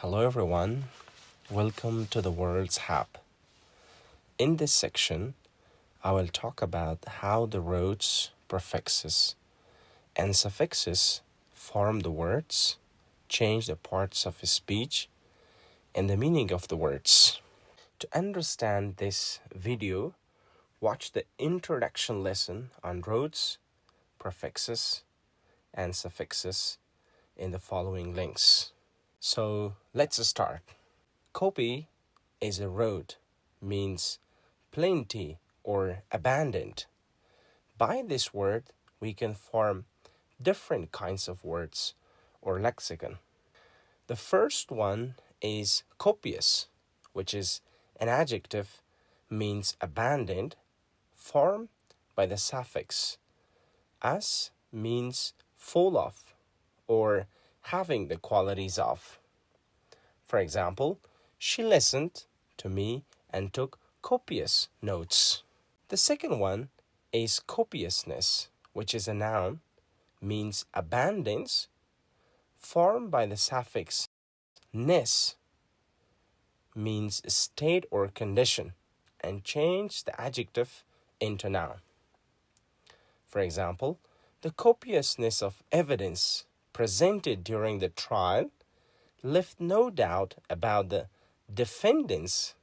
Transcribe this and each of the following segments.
Hello everyone, welcome to the World's Hub. In this section, I will talk about how the roots, prefixes, and suffixes form the words, change the parts of speech, and the meaning of the words. To understand this video, watch the introduction lesson on roots, prefixes, and suffixes in the following links. So let's start. Copi is a road, means plenty or abundant. By this word, we can form different kinds of words or lexicon. The first one is copious, which is an adjective, means abundant, formed by the suffix as means full of or having the qualities of. For example, she listened to me and took copious notes. The second one is copiousness, which is a noun, means abundance, formed by the suffix ness, means state or condition, and change the adjective into noun. For example, the copiousness of evidence presented during the trial left no doubt about the defendant's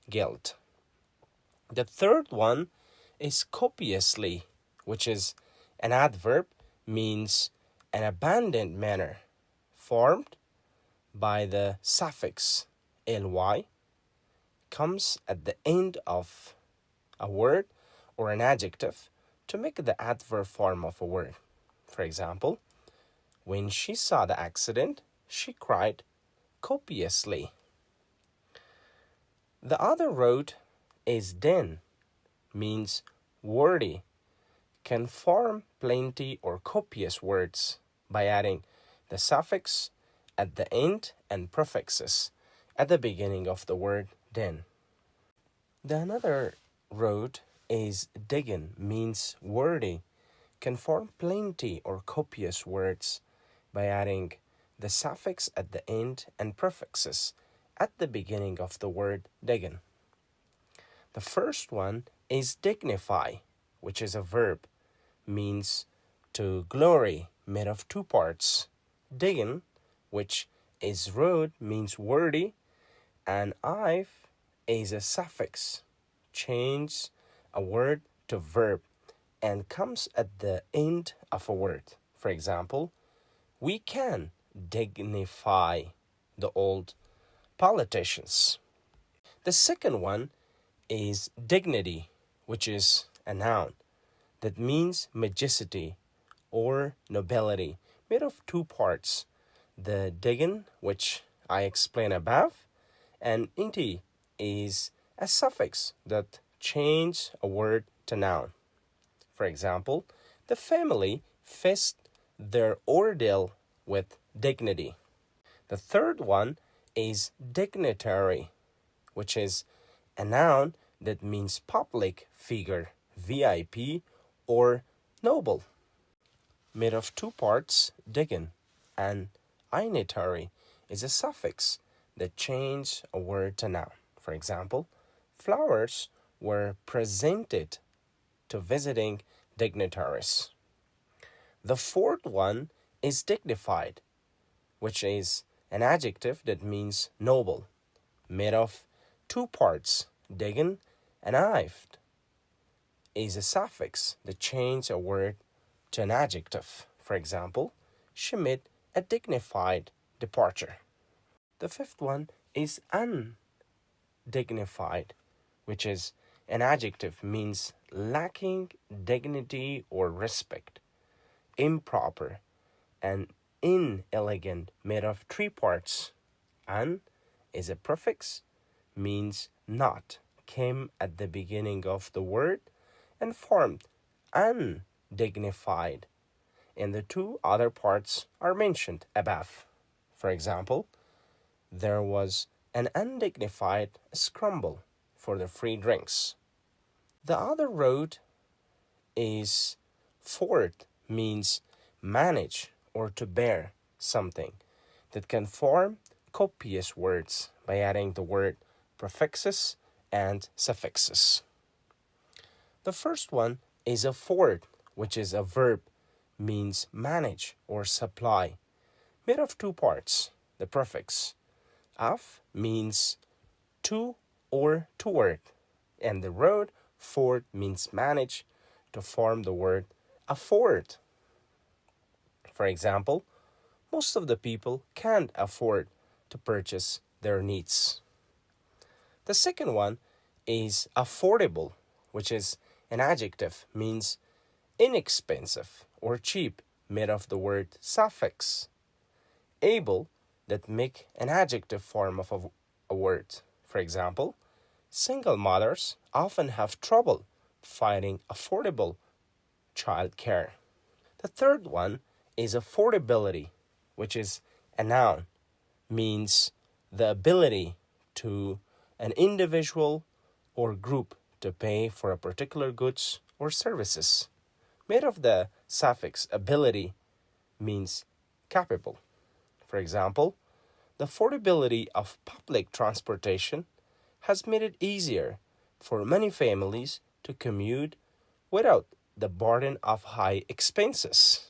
guilt. The third one is copiously, which is an adverb, means an abundant manner, formed by the suffix ly, comes at the end of a word or an adjective to make the adverb form of a word. For example, when she saw the accident, she cried copiously. The other root is den, means wordy, can form plenty or copious words by adding the suffix at the end and prefixes at the beginning of the word den. The another root is dign, means wordy, can form plenty or copious words by adding the suffix at the end and prefixes at the beginning of the word dign. The first one is dignify, which is a verb, means to glory, made of two parts. Dign, which is root, means wordy, and "ive" is a suffix, change a word to verb, and comes at the end of a word. For example, we can dignify the old politicians. The second one is dignity, which is a noun that means majesty or nobility, made of two parts. The dign, which I explained above, and inti is a suffix that changes a word to noun. For example, the family faced their ordeal with dignity. The third one is dignitary, which is a noun that means public figure, VIP, or noble, made of two parts, dign, and initary is a suffix that changes a word to noun. For example, flowers were presented to visiting dignitaries. The fourth one is dignified, which is an adjective that means noble, made of two parts, dign and "ived", is a suffix that changes a word to an adjective. For example, she made a dignified departure. The fifth one is undignified, which is an adjective, means lacking dignity or respect, improper, and inelegant, made of three parts. "Un" is a prefix, means not, came at the beginning of the word, and formed undignified, and the two other parts are mentioned above. For example, there was an undignified scramble for the free drinks. The other root is fort, means manage or to bear something, that can form copious words by adding the word prefixes and suffixes. The first one is afford, which is a verb, means manage or supply, made of two parts. The prefix af means to or toward, and the road ford means manage to form the word afford. For example, most of the people can't afford to purchase their needs. The second one is affordable, which is an adjective, means inexpensive or cheap, made of the word suffix. Able that make an adjective form of a word. For example, single mothers often have trouble finding affordable childcare. The third one is affordability, which is a noun, means the ability to an individual or group to pay for a particular goods or services. Made of the suffix ability means capable. For example, the affordability of public transportation has made it easier for many families to commute without the burden of high expenses.